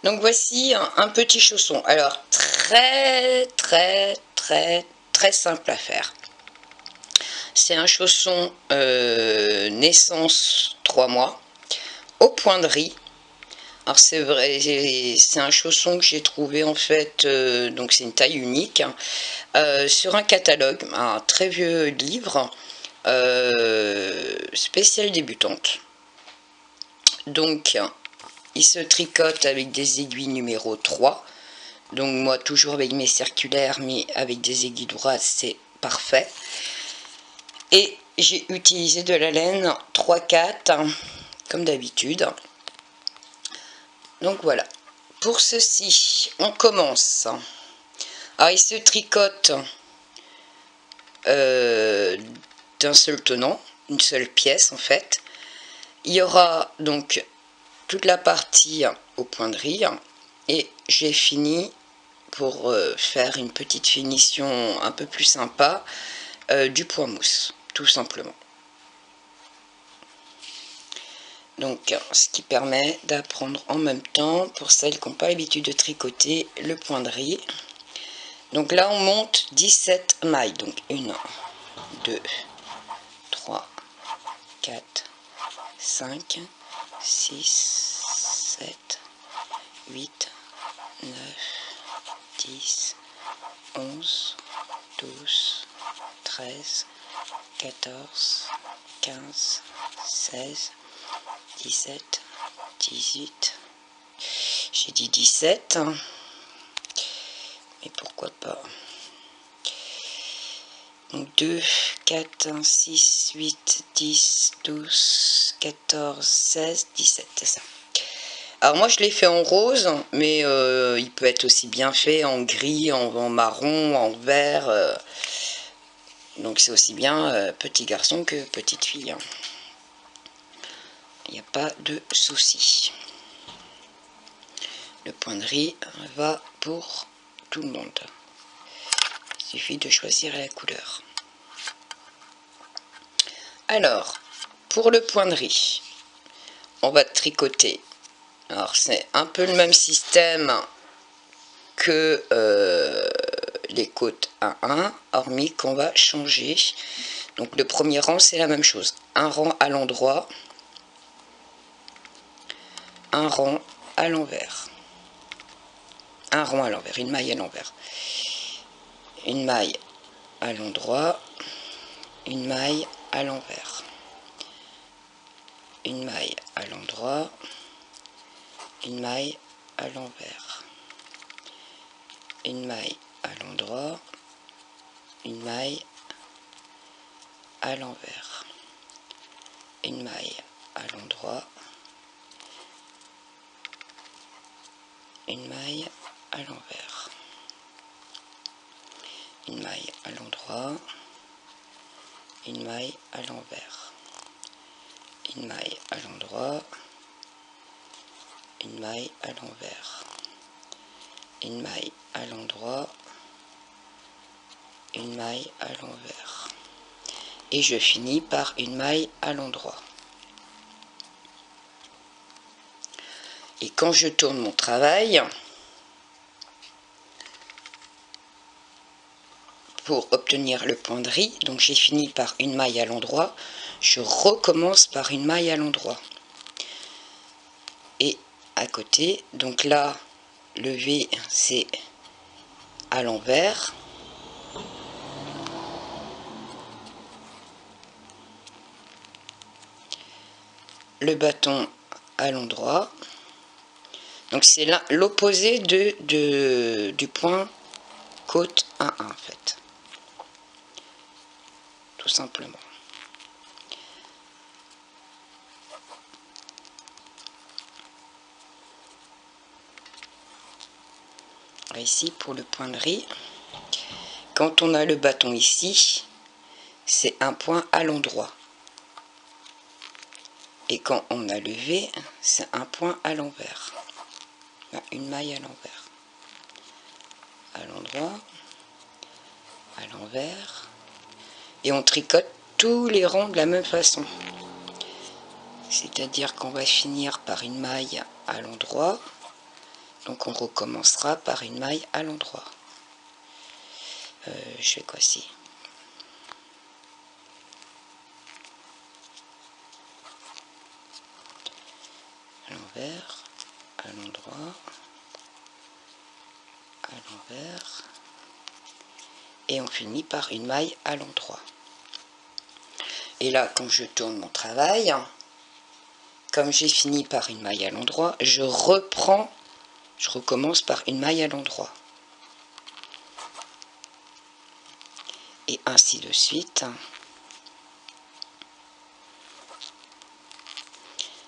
Donc voici un petit chausson. Alors très simple à faire. C'est un chausson naissance 3 mois au point de riz. Alors c'est vrai, c'est un chausson que j'ai trouvé en fait, donc c'est une taille unique, sur un catalogue, un très vieux livre, spécial débutante. Donc il se tricote avec des aiguilles numéro 3. Donc moi toujours avec mes circulaires, mais avec des aiguilles droites, c'est parfait. Et j'ai utilisé de la laine 3-4 comme d'habitude. Donc voilà. Pour ceci, on commence. Alors il se tricote d'un seul tenant, une seule pièce en fait. Il y aura donc toute la partie au point de riz et j'ai fini pour faire une petite finition un peu plus sympa du point mousse, tout simplement. Donc ce qui permet d'apprendre en même temps pour celles qui n'ont pas l'habitude de tricoter le point de riz. Donc là on monte 17 mailles, donc 1, 2, 3, 4, 5, 6, 7, 8, 9, 10, 11, 12, 13, 14, 15, 16, 17, 18, j'ai dit 17, mais pourquoi pas. Donc 2, 4, 6, 8, 10, 12, 14, 16, 17, c'est ça. Alors moi je l'ai fait en rose, mais il peut être aussi bien fait en gris, en marron, en vert. Donc c'est aussi bien petit garçon que petite fille. Il n'y a pas de souci. Le point de riz va pour tout le monde. Il suffit de choisir la couleur. Alors, pour le point de riz, on va tricoter. Alors c'est un peu le même système que les côtes 1-1, hormis qu'on va changer. Donc le premier rang c'est la même chose. Un rang à l'endroit, un rang à l'envers. Un rang à l'envers, une maille à l'envers. Une maille à l'endroit, une maille à l'envers. Une maille à l'endroit, une maille à l'envers. Une maille à l'endroit, une maille à l'envers. Une maille à l'endroit, une maille à l'envers. Une maille à l'endroit, une maille à l'envers. Une maille à l'endroit, une maille à l'envers. Une maille à l'endroit, une maille à l'envers. Et je finis par une maille à l'endroit. Et quand je tourne mon travail, pour obtenir le point de riz, donc j'ai fini par une maille à l'endroit, je recommence par une maille à l'endroit. Et à côté, donc là, le V c'est à l'envers. Le bâton à l'endroit. Donc c'est l'opposé du point côte 1-1 en fait. Tout simplement. Ici pour le point de riz, quand on a le bâton ici, c'est un point à l'endroit. Et quand on a le V, c'est un point à l'envers. Une maille à l'envers. À l'endroit, à l'envers. Et on tricote tous les rangs de la même façon. C'est-à-dire qu'on va finir par une maille à l'endroit, Donc on recommencera par une maille à l'endroit. Je fais quoi ci? À l'envers, à l'endroit, à l'envers, et on finit par une maille à l'endroit. Et là, quand je tourne mon travail, comme j'ai fini par une maille à l'endroit, je recommence par une maille à l'endroit. Et ainsi de suite.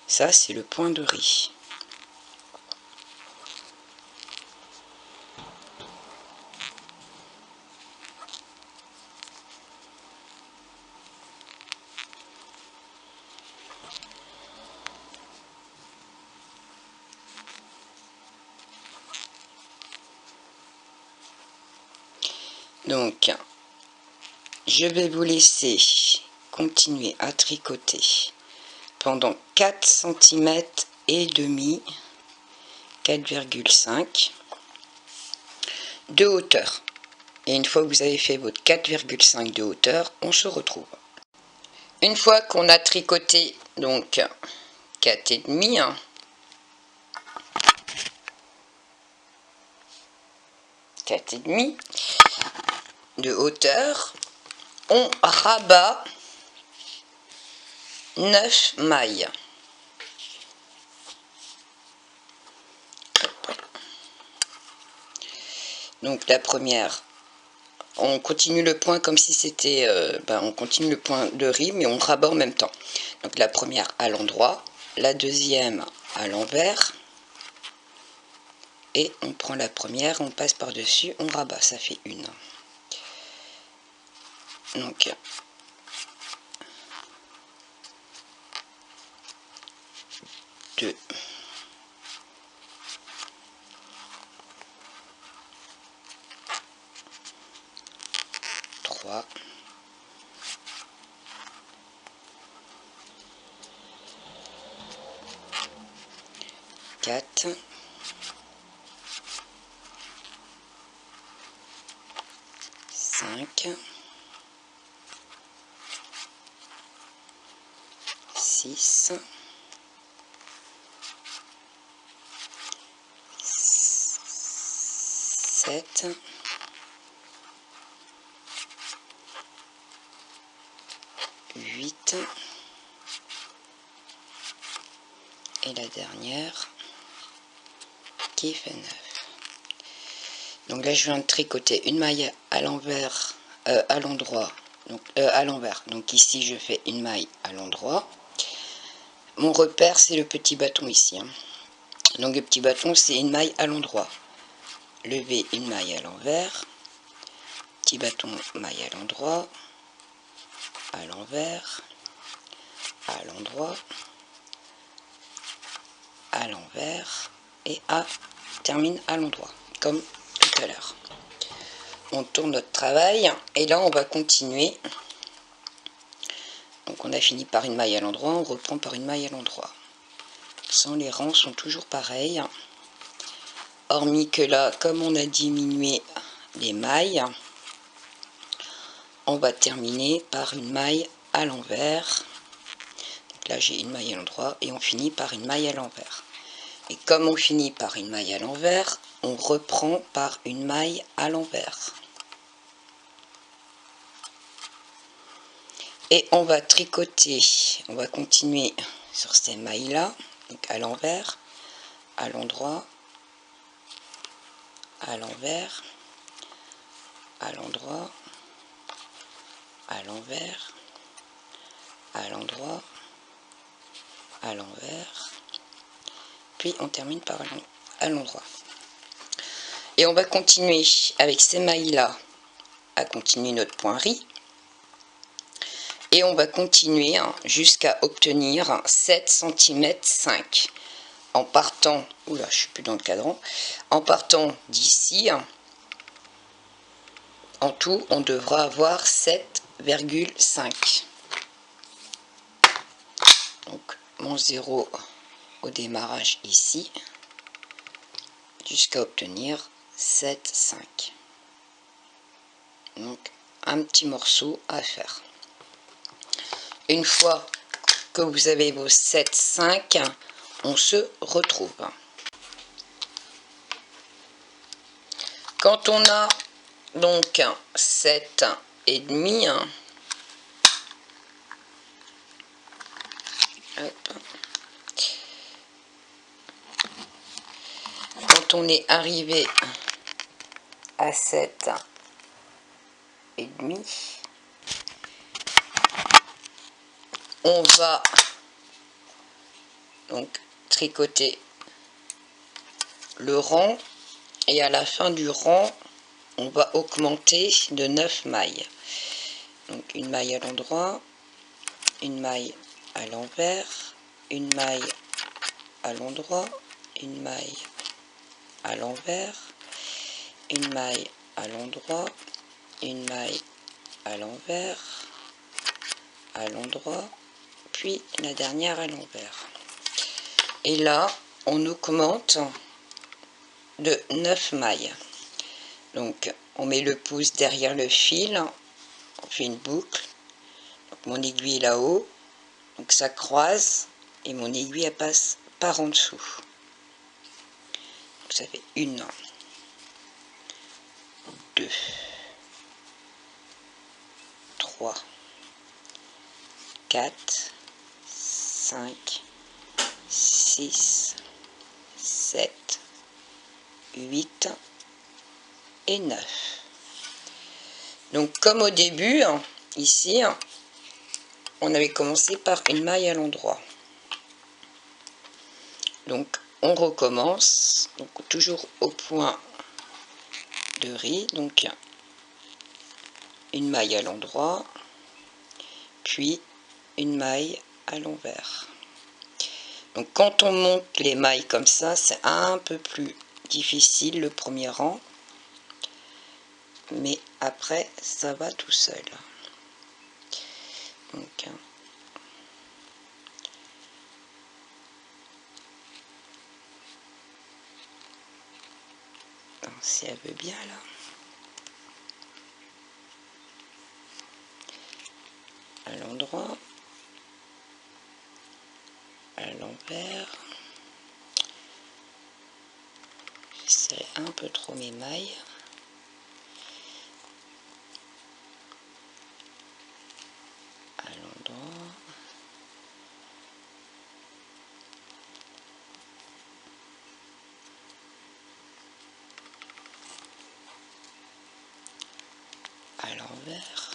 Ça, c'est le point de riz. Donc, je vais vous laisser continuer à tricoter pendant 4 cm et demi, 4,5 de hauteur. Et une fois que vous avez fait votre 4,5 de hauteur, on se retrouve. Une fois qu'on a tricoté donc 4,5, 4,5 de hauteur, on rabat 9 mailles. Donc la première, on continue le point comme si c'était, on continue le point de riz, mais on rabat en même temps. Donc la première à l'endroit, la deuxième à l'envers, et on prend la première, on passe par dessus, on rabat, ça fait une. Donc 2, 3, 4, 5, 6, 7, 8, et la dernière qui fait 9. Donc là je viens de tricoter une maille à l'envers, à l'endroit, donc à l'envers. Donc ici je fais une maille à l'endroit. Mon repère c'est le petit bâton ici, hein. Donc le petit bâton c'est une maille à l'endroit. Lever une maille à l'envers, petit bâton, maille à l'endroit, à l'envers, à l'endroit, à l'envers, et termine à l'endroit, comme tout à l'heure. On tourne notre travail, et là on va continuer. Donc on a fini par une maille à l'endroit, on reprend par une maille à l'endroit. Sans, les rangs sont toujours pareils, hormis que là, comme on a diminué les mailles, on va terminer par une maille à l'envers. Donc là j'ai une maille à l'endroit et on finit par une maille à l'envers. Et comme on finit par une maille à l'envers, on reprend par une maille à l'envers. Et on va tricoter, on va continuer sur ces mailles-là, donc à l'envers, à l'endroit, à l'envers, à l'endroit, à l'envers, à l'endroit, à l'envers, puis on termine par à l'endroit. Et on va continuer avec ces mailles-là à continuer notre point riz. Et on va continuer jusqu'à obtenir 7 cm 5. En partant, oula, je suis plus dans le cadran, en partant d'ici, en tout, on devra avoir 7,5. Donc, mon 0 au démarrage ici, jusqu'à obtenir 7, 5. Donc un petit morceau à faire. Une fois que vous avez vos 7, 5, on se retrouve. Quand on a donc 7 et demi, quand on est arrivé à 7 et demi, on va donc tricoter le rang et à la fin du rang on va augmenter de 9 mailles. Donc une maille à l'endroit, une maille à l'envers, une maille à l'endroit, une maille à l'envers, une maille à l'endroit, une maille à l'envers, à l'endroit, puis la dernière à l'envers. Et là on augmente de 9 mailles. Donc on met le pouce derrière le fil, on fait une boucle, donc mon aiguille est là-haut, donc ça croise et mon aiguille elle passe par en dessous. Donc ça fait 1, 2, 3, 4, 5, 6, 7, 8 et 9. Donc comme au début, ici, on avait commencé par une maille à l'endroit. Donc on recommence, donc toujours au point de riz, donc une maille à l'endroit, puis une maille à l'envers. Donc quand on monte les mailles comme ça, c'est un peu plus difficile le premier rang, mais après ça va tout seul. Donc si elle veut bien là. À l'endroit, à l'envers. J'ai serré un peu trop mes mailles. À l'endroit. À l'envers.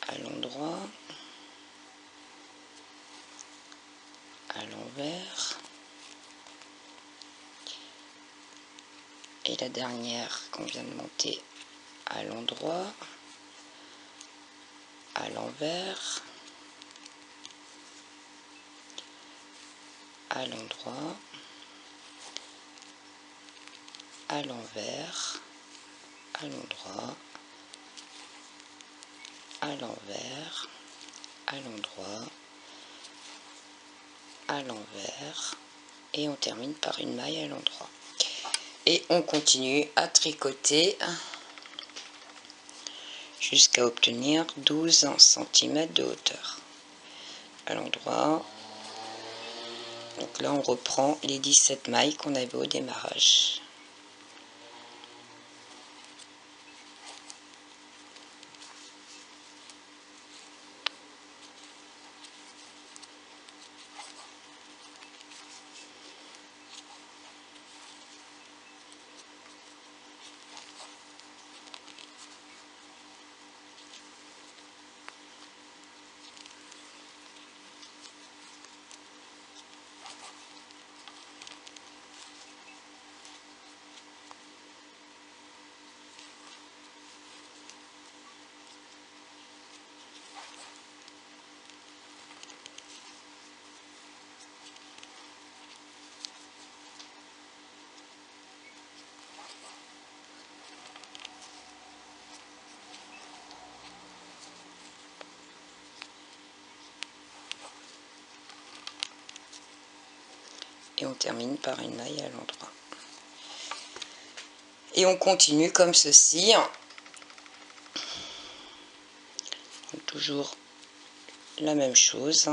À l'endroit. À l'envers. Et la dernière qu'on vient de monter à l'endroit, à l'envers, à l'endroit, à l'envers, à l'endroit, à l'envers, à l'endroit, à l'envers, et on termine par une maille à l'endroit. Et on continue à tricoter jusqu'à obtenir 12 cm de hauteur. À l'endroit, donc là on reprend les 17 mailles qu'on avait au démarrage. et on termine par une maille à l'endroit. Et on continue comme ceci. Donc, toujours la même chose.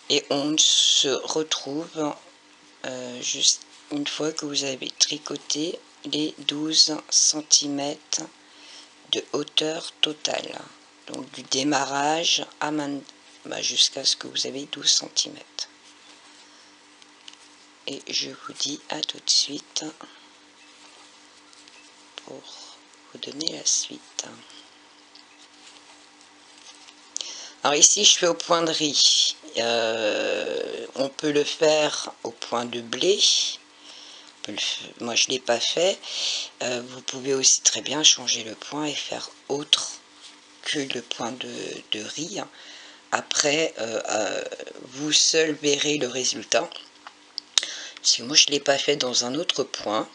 Et on se retrouve juste une fois que vous avez tricoté les 12 cm de hauteur totale. Donc du démarrage à jusqu'à ce que vous avez 12 cm. Et je vous dis à tout de suite pour vous donner la suite. Alors ici je fais au point de riz. On peut le faire au point de blé. Moi je ne l'ai pas fait. Vous pouvez aussi très bien changer le point et faire autre que le point de riz. Après, vous seul verrez le résultat. Parce que moi je ne l'ai pas fait dans un autre point.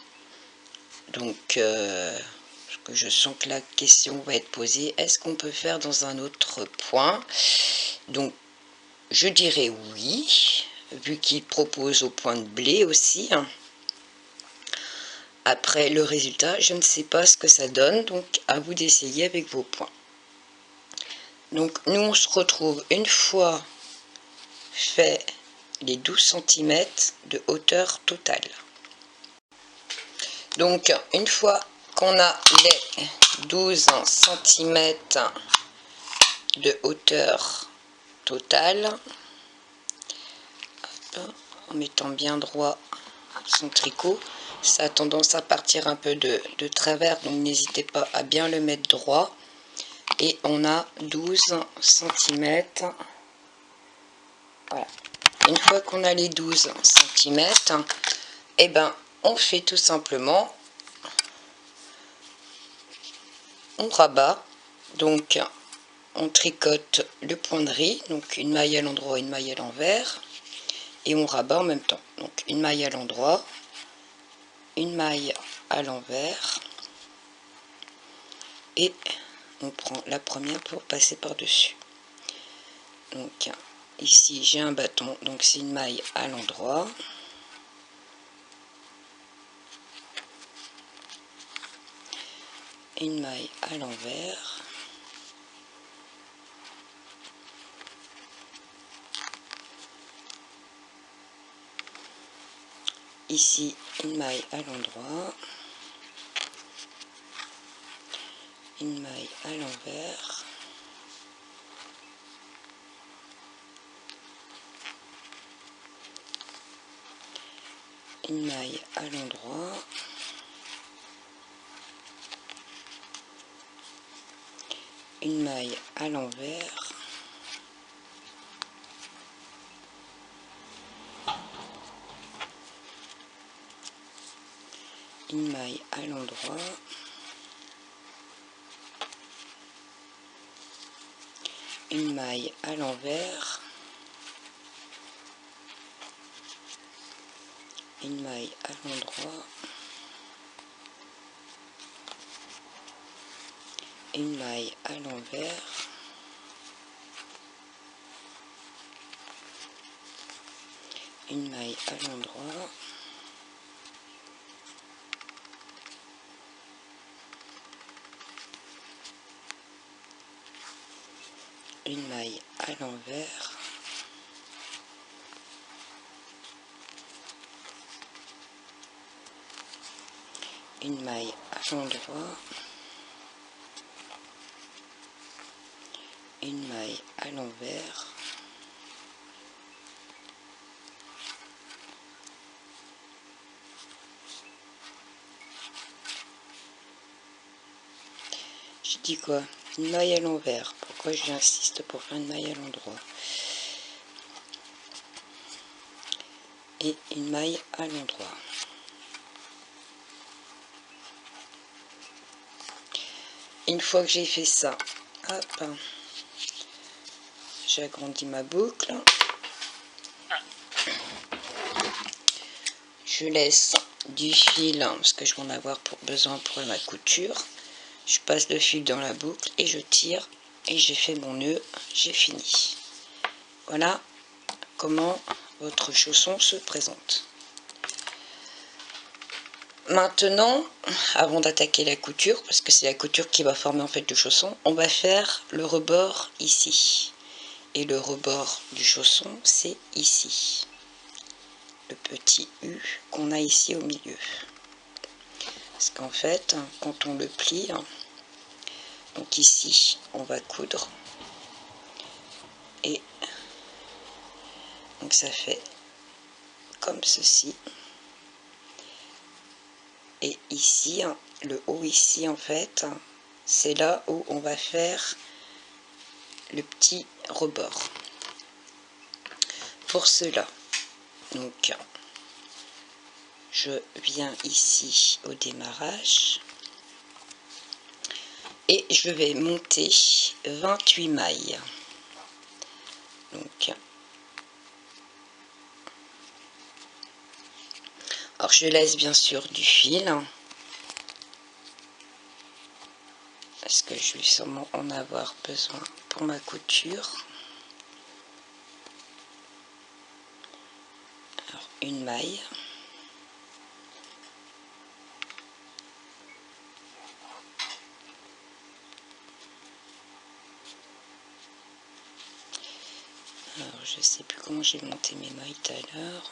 Donc, parce que je sens que la question va être posée, est-ce qu'on peut faire dans un autre point? Donc, je dirais oui, vu qu'il propose au point de blé aussi. Après, le résultat, je ne sais pas ce que ça donne, donc à vous d'essayer avec vos points. Donc, nous, on se retrouve une fois fait les 12 cm de hauteur totale. Donc, une fois qu'on a les 12 cm de hauteur totale, en mettant bien droit son tricot, ça a tendance à partir un peu de travers, donc n'hésitez pas à bien le mettre droit. Et on a 12 cm. Voilà. Une fois qu'on a les 12 cm, et ben on fait tout simplement, on rabat, donc on tricote le point de riz, donc une maille à l'endroit, une maille à l'envers, et on rabat en même temps. Donc une maille à l'endroit, une maille à l'envers, et on prend la première pour passer par dessus. Donc ici j'ai un bâton, donc c'est une maille à l'endroit, une maille à l'envers, ici une maille à l'endroit, une maille à l'envers, une maille à l'endroit, une maille à l'envers, une maille à l'endroit, une maille à l'envers, une maille à l'endroit, une maille à l'envers, une maille à l'endroit, une maille à l'envers, une maille à l'endroit, une maille à l'envers, je dis quoi? Une maille à l'envers. Pourquoi j'insiste pour faire une maille à l'endroit? Et une maille à l'endroit. Une fois que j'ai fait ça, hop, j'agrandis ma boucle. Je laisse du fil, parce que je vais en avoir besoin pour ma couture. Je passe le fil dans la boucle et je tire et j'ai fait mon nœud, j'ai fini. Voilà comment votre chausson se présente. Maintenant, avant d'attaquer la couture, parce que c'est la couture qui va former en fait le chausson, on va faire le rebord ici. Et le rebord du chausson, c'est ici. Le petit U qu'on a ici au milieu. Parce qu'en fait, quand on le plie, donc ici, on va coudre. Et donc ça fait comme ceci. Et ici, le haut ici, en fait, c'est là où on va faire le petit rebord. Pour cela, donc, je viens ici au démarrage et je vais monter 28 mailles. Donc, alors je laisse bien sûr du fil parce que je vais sûrement en avoir besoin pour ma couture. Alors, une maille. Alors, je sais plus comment j'ai monté mes mailles tout à l'heure.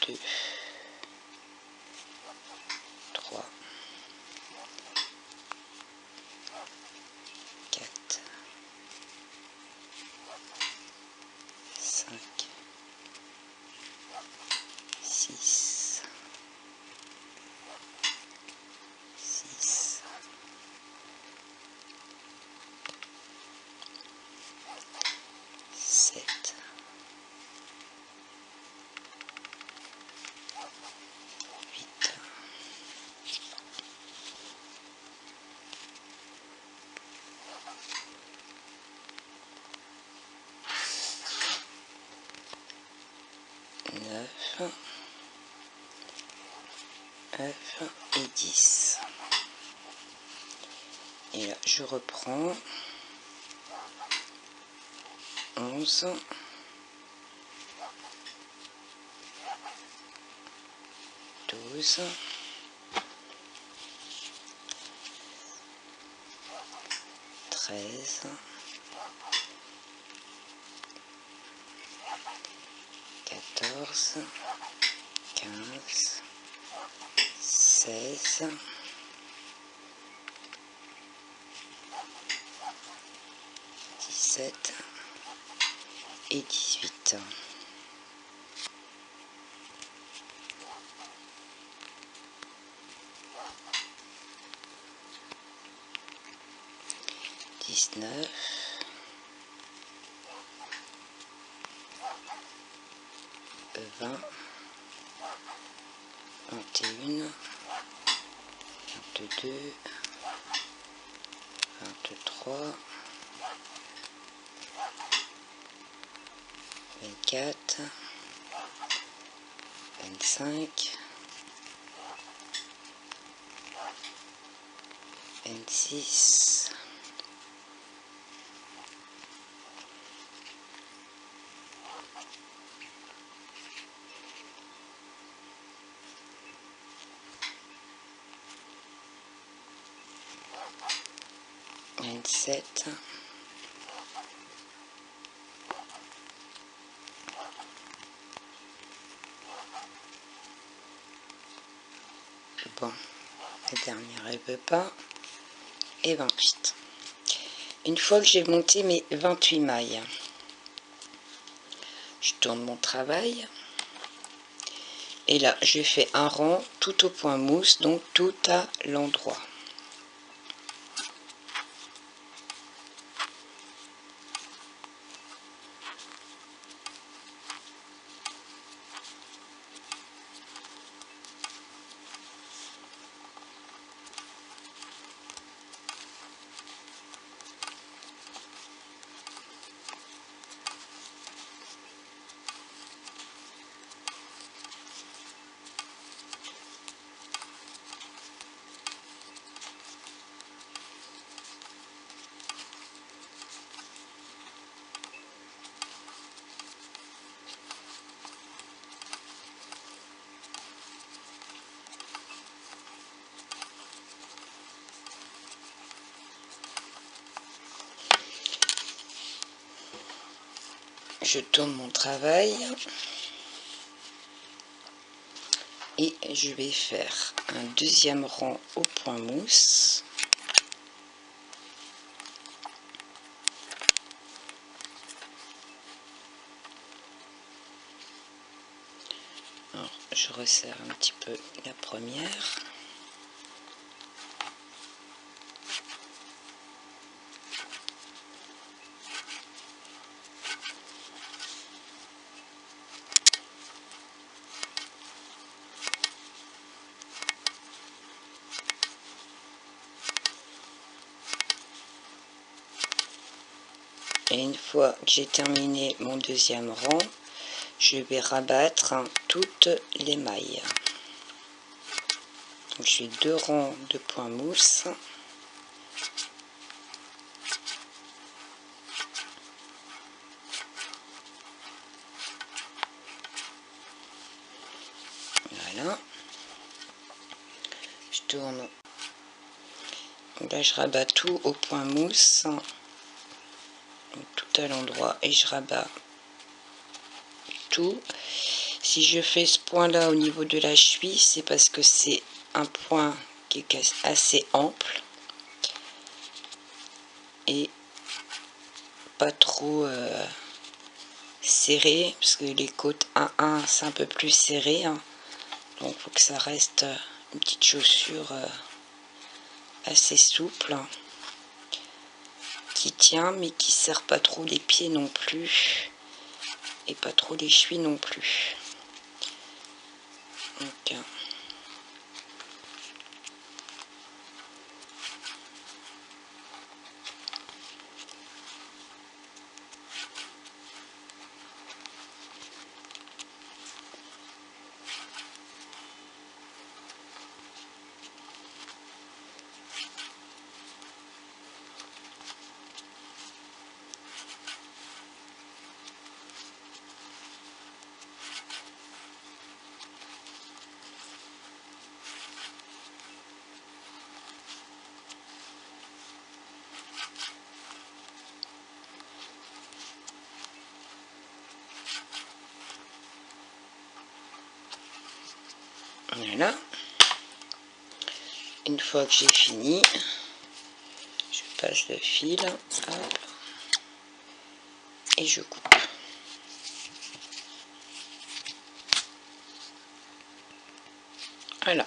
2, 3, 4, 5, 6, 6, 7, 8, 9, 9 et 10. Et là, je reprends 11, 12, 13, 14, 15, 16, 17 et 18. 19, 20, 21, 22, 23, 24, 25, 26, 27, bon, la dernière elle veut pas, et 28. Une fois que j'ai monté mes 28 mailles, je tourne mon travail et là je fais un rang tout au point mousse, donc tout à l'endroit. je tourne mon travail et je vais faire un deuxième rang au point mousse. Alors, je resserre un petit peu la première. Et une fois que j'ai terminé mon deuxième rang, je vais rabattre toutes les mailles. Donc j'ai 2 rangs de point mousse. Voilà. Je tourne. Donc là je rabats tout au point mousse. Tout à l'endroit et je rabats tout. Si je fais ce point là au niveau de la cheville, c'est parce que c'est un point qui est assez ample et pas trop serré, parce que les côtes 1-1 c'est un peu plus serré, hein. Donc il faut que ça reste une petite chaussure assez souple, qui tient mais qui serre pas trop les pieds non plus et pas trop les chevilles non plus. Donc, voilà. Une fois que j'ai fini, je passe le fil, hop, et je coupe. Voilà.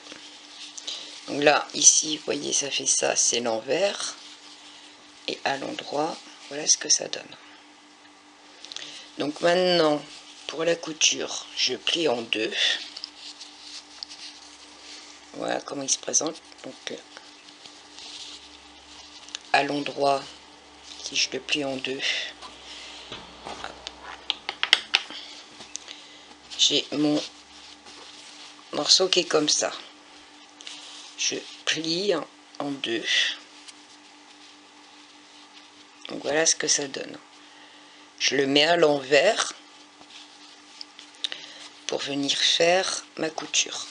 Donc là, ici, vous voyez, ça fait ça, c'est l'envers. Et à l'endroit, voilà ce que ça donne. Donc maintenant, pour la couture, je plie en 2. Voilà comment il se présente. Donc à l'endroit, si je le plie en 2, j'ai mon morceau qui est comme ça. Je plie en 2. Donc voilà ce que ça donne. Je le mets à l'envers pour venir faire ma couture.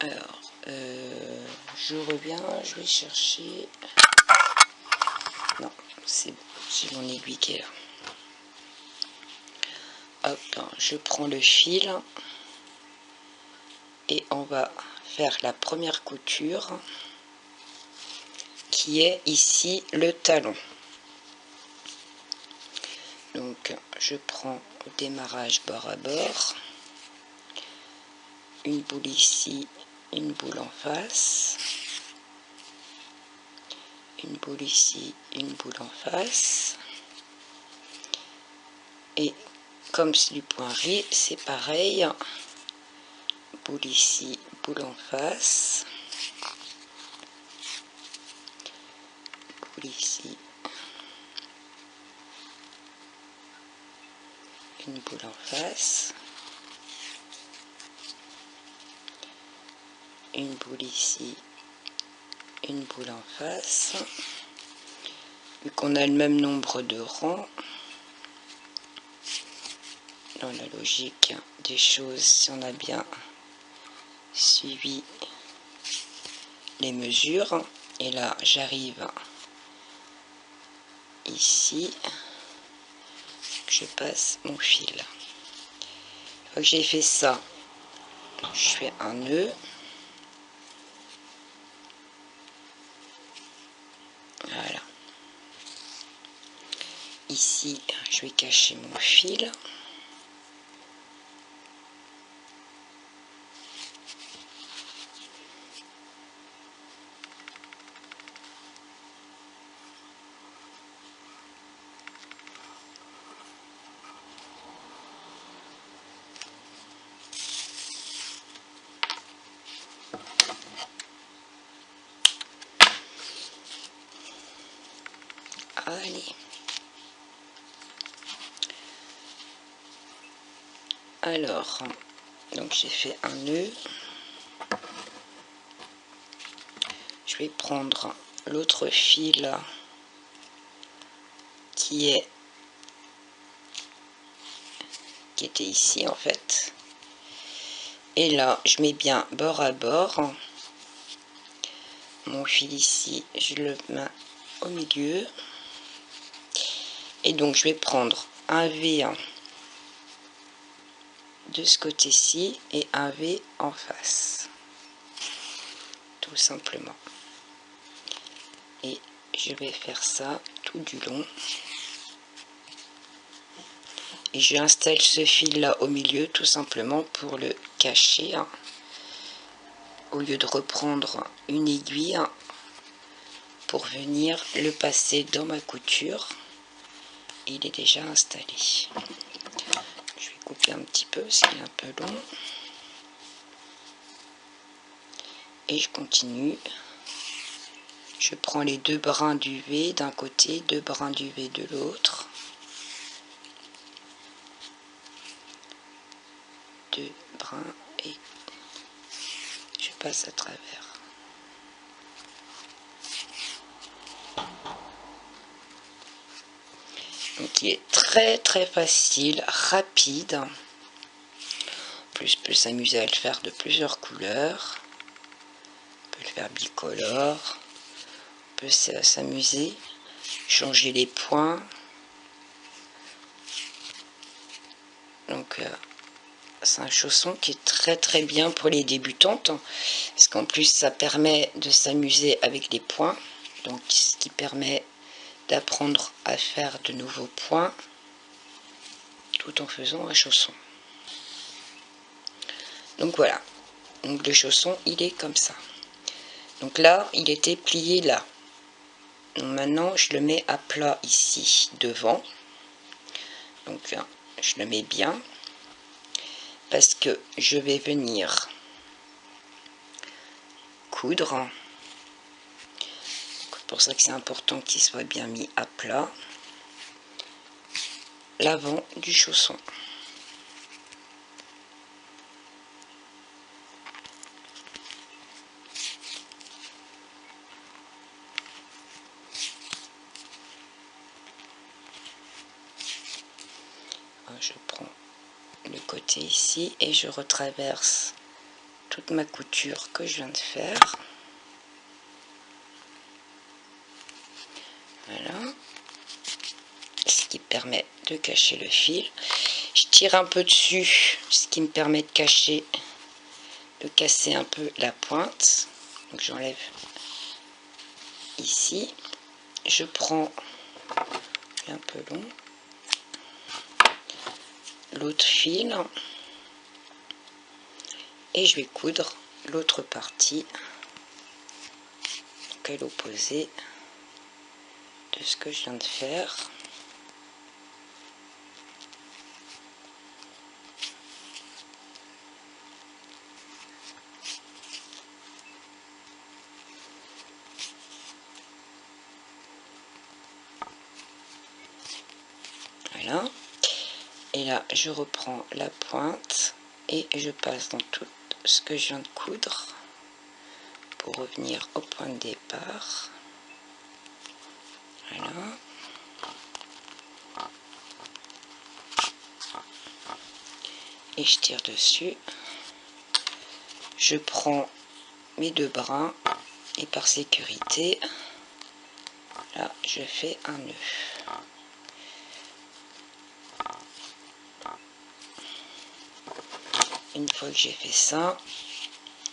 Alors, je reviens, je vais chercher... Non, c'est bon, j'ai mon aiguille qui est là. Hop, je prends le fil et on va faire la première couture qui est ici le talon. Donc je prends au démarrage bord à bord, une boule ici, une boule en face, une boule ici, une boule en face, et comme c'est du point riz, c'est pareil, boule ici, boule en face, boule ici, une boule en face, une boule ici, une boule en face. Vu qu'on a le même nombre de rangs, dans la logique des choses, si on a bien suivi les mesures, et là j'arrive ici, je passe mon fil. Une fois que j'ai fait ça, je fais un nœud. Voilà. Ici, je vais cacher mon fil. Allez. Alors, donc j'ai fait un nœud. Je vais prendre l'autre fil qui était ici en fait. Et là, je mets bien bord à bord. Mon fil ici, je le mets au milieu. Et donc, je vais prendre un V de ce côté-ci et un V en face. Tout simplement. Et je vais faire ça tout du long. Et j'installe ce fil là au milieu tout simplement pour le cacher. Au lieu de reprendre une aiguille pour venir le passer dans ma couture. Il est déjà installé. Je vais couper un petit peu parce qu'il est un peu long. Et je continue. Je prends les deux brins du V d'un côté, deux brins du V de l'autre. Deux brins et je passe à travers. Donc il est très facile, rapide. En plus, on peut s'amuser à le faire de plusieurs couleurs. On peut le faire bicolore. On peut s'amuser, changer les points. Donc c'est un chausson qui est très bien pour les débutantes. Parce qu'en plus ça permet de s'amuser avec les points. Donc ce qui permet d'apprendre à faire de nouveaux points tout en faisant un chausson. Donc voilà, donc le chausson il est comme ça. Donc là il était plié là. Donc maintenant je le mets à plat ici devant. Donc je le mets bien parce que je vais venir coudre. C'est pour ça que c'est important qu'il soit bien mis à plat l'avant du chausson. Je prends le côté ici et je retraverse toute ma couture que je viens de faire. Voilà. Ce qui permet de cacher le fil. Je tire un peu dessus, ce qui me permet de cacher, de casser un peu la pointe. Donc j'enlève ici. Je prends un peu long l'autre fil et je vais coudre l'autre partie à l'opposé de ce que je viens de faire. Voilà. Et là, je reprends la pointe et je passe dans tout ce que je viens de coudre pour revenir au point de départ. Voilà. Et je tire dessus. Je prends mes deux brins et par sécurité, là, je fais un nœud. une fois que j'ai fait ça,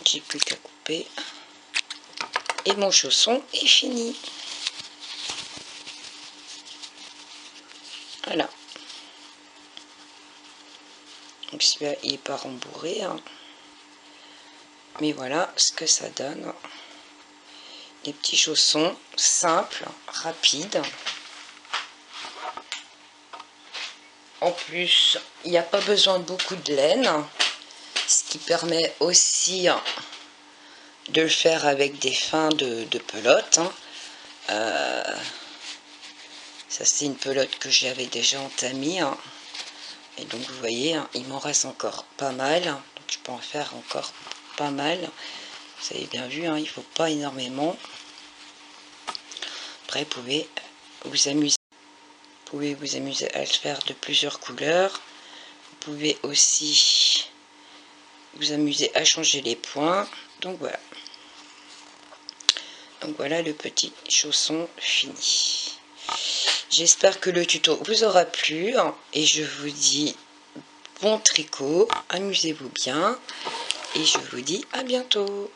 j'ai plus qu'à couper. Et mon chausson est fini. Voilà. Donc celui-là, il n'est pas rembourré. Hein. Mais voilà ce que ça donne. Des petits chaussons simples, rapides. En plus, il n'y a pas besoin de beaucoup de laine. Ce qui permet aussi de le faire avec des fins de pelote. Hein. Ça, c'est une pelote que j'avais déjà entamée. Hein. Et donc, vous voyez, hein, il m'en reste encore pas mal. Donc, je peux en faire encore pas mal. Vous avez bien vu, hein, il ne faut pas énormément. Après, vous pouvez vous amuser à le faire de plusieurs couleurs. Vous pouvez aussi vous amuser à changer les points. Donc, voilà. Donc, voilà le petit chausson fini. J'espère que le tuto vous aura plu et je vous dis bon tricot, amusez-vous bien et je vous dis à bientôt.